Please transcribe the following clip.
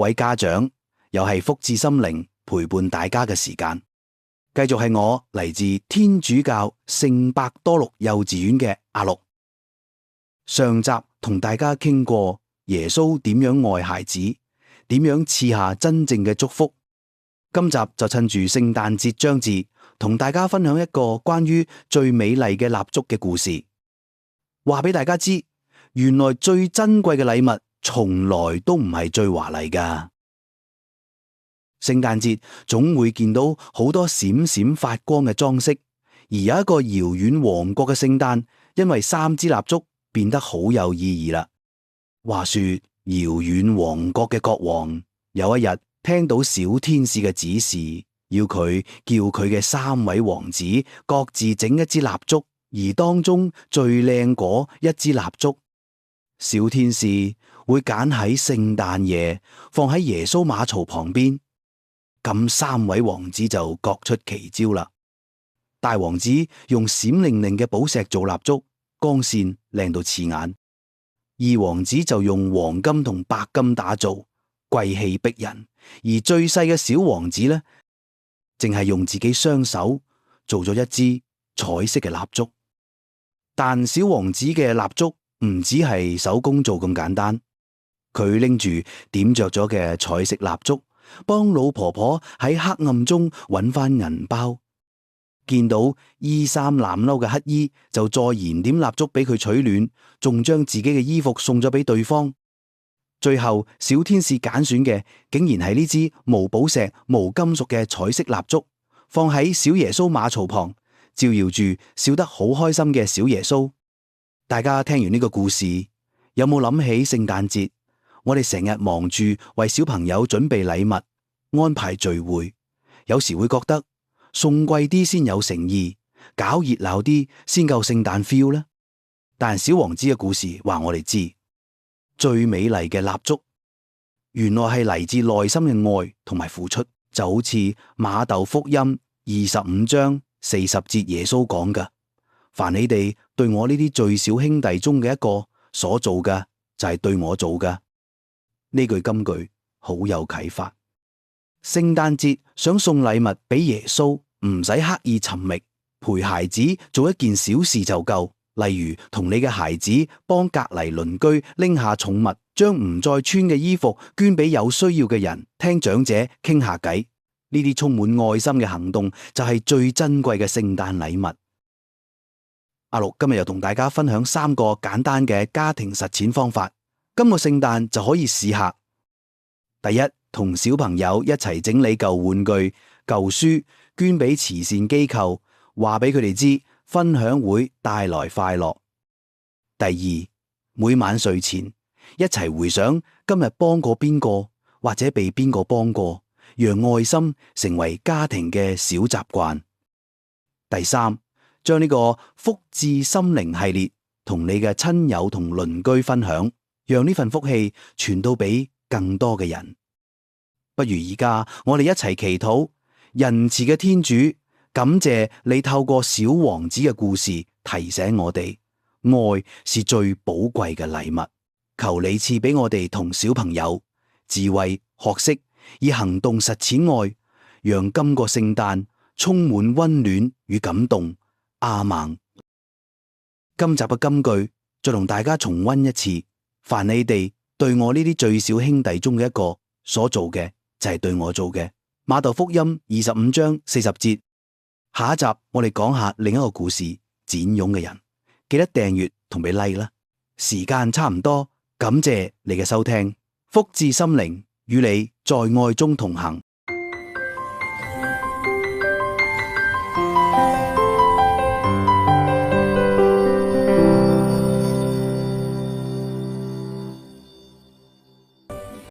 位家長，又係福至心靈陪伴大家嘅時間。繼續係我嚟自天主教聖伯多祿幼稚園嘅阿祿。上集同大家傾過耶穌點樣愛孩子，點樣賜下真正嘅祝福。今集就趁住聖誕節將至，同大家分享一個關於最美麗嘅蠟燭嘅故事。話俾大家知，原來最珍貴嘅禮物從來都唔係最華麗㗎。聖誕節總會見到好多閃閃發光嘅裝飾，而有一個遙遠王國嘅聖誕，因為3支蠟燭變得好有意義啦。話說遙遠王國嘅國王有一日聽到小天使嘅指示，要佢叫佢嘅3位王子各自整一支蠟燭，而當中最靚嗰一支蠟燭，小天使會揀喺聖誕夜放喺耶穌馬槽旁邊。咁3位王子就各出奇招啦。大王子用閃靈靈嘅寶石做蠟燭，光線靚到刺眼。二王子就用黃金同白金打造，貴氣逼人。而最細嘅小王子呢，淨係用自己雙手做咗一支彩色嘅蠟燭。但小王子嘅蠟燭唔只係手工做咁簡單，佢拎住點着咗嘅彩色蠟燭，幫老婆婆喺黑暗中揾翻銀包。見到衣衫襤褸嘅乞衣，就再燃點蠟燭俾佢取暖，仲將自己嘅衣服送咗俾對方。最後小天使揀選嘅竟然係呢支無寶石無金屬嘅彩色蠟燭，放喺小耶穌馬槽旁，照耀住笑得好開心嘅小耶穌。大家聽完呢個故事，有冇諗起聖誕節？我哋成日忙住為小朋友準備禮物、安排聚會，有時會覺得送貴啲先有誠意，搞熱鬧啲先夠聖誕 feel 呢？但小王子嘅故事話我哋知，最美麗嘅蠟燭原來係嚟自內心嘅愛同埋付出，就好似馬竇福音25章40節耶穌講嘅：凡你哋對我呢啲最小兄弟中嘅一個所做嘅，就係對我做嘅。呢句金句好有啟發。聖誕節想送禮物俾耶穌，唔使刻意尋覓，陪孩子做一件小事就夠。例如同你嘅孩子幫隔籬鄰居拎下寵物，將唔再穿嘅衣服捐俾有需要嘅人，聽長者傾下偈。呢啲充滿愛心嘅行動就係最珍貴嘅聖誕禮物。阿祿今日又同大家分享3個簡單嘅家庭實踐方法，今個聖誕就可以試下。第一，同小朋友一齊整理舊玩具、舊書，捐俾慈善機構，話俾佢哋知分享會帶來快樂。第二，每晚睡前一齊回想今日幫過邊個，或者被邊個幫過，讓愛心成為家庭嘅小習慣。第三，將呢個福至心靈系列同你嘅親友同鄰居分享，讓呢份福氣傳到俾更多嘅人。不如而家我哋一齊祈禱，仁慈嘅天主，感謝你透過小王子嘅故事提醒我哋，愛是最寶貴嘅禮物。求你賜俾我哋同小朋友智慧學識，以行動實踐愛，讓今個聖誕充滿溫暖與感動。阿們。今集嘅金句再同大家重溫一次：凡你哋對我呢啲最小兄弟中嘅一個所做嘅，就係對我做嘅。馬竇福音25章40節。下一集我哋講下另一個故事，剪蛹嘅人。記得訂閱同俾 like 啦。時間差唔多，感謝你嘅收聽，福至心靈與你在愛中同行。